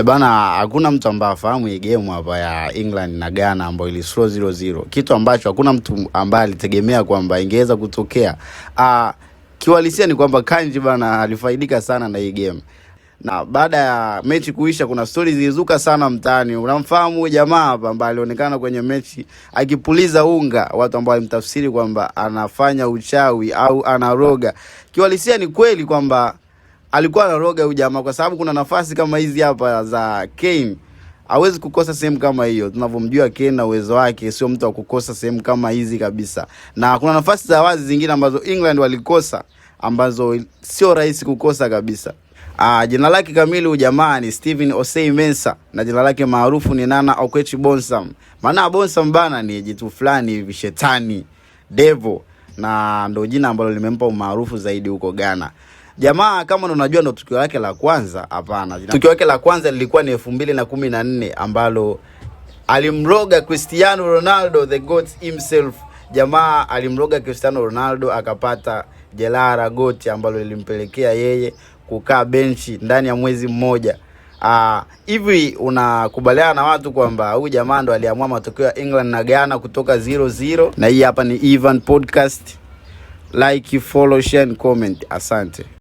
Bana, hakuna mtu ambaye afahamu hii game hapa ya England na Ghana ambayo ili slow 0-0. Kitu ambacho hakuna mtu ambaye alitegemea kwamba ingeweza kutokea. Kiuhalisia ni kwamba Kanji bana alifaidika sana na hii game. Na baada ya mechi kuisha kuna stories zilizuka sana mtaani. Unamfahamu jamaa hapa ambaye alionekana kwenye mechi akipuliza unga, watu ambao walimtafsiri kwamba anafanya uchawi au anaroga. Kiuhalisia ni kweli kwamba alikuwa anaroga huyu jamaa, kwa sababu kuna nafasi kama hizi hapa za Kane hawezi kukosa sehemu kama hiyo. Tunavyomjua Kane na uwezo wake, sio mtu wa kukosa sehemu kama hizi kabisa. Na kuna nafasi za wazi zingine ambazo England walikosa ambazo sio rahisi kukosa kabisa. Jina lake kamili huyu jamaa ni Stephen Osei-Mensah na jina lake maarufu ni Nana Okwechi-Bonsam. Maana Bonsam bana ni jitu fulani hivi, shetani, devil, na ndo jina ambalo limempa umaarufu zaidi huko Ghana. Jamaa kama unajua ndo tukio lake la kwanza, hapana. Tukio lake la kwanza lilikuwa ni 2014 ambalo alimroga Cristiano Ronaldo, the GOAT himself. Jamaa alimroga Cristiano Ronaldo akapata jeraha la goti ambalo lilimpelekea yeye kukaa benchi ndani ya mwezi mmoja. Hivi unakubaliana na watu kwamba huyu jamaa ndo aliamua matokeo ya England na Ghana kutoka 0-0? Na hii hapa ni Ivan Podcast. Like, follow, share and comment. Asante.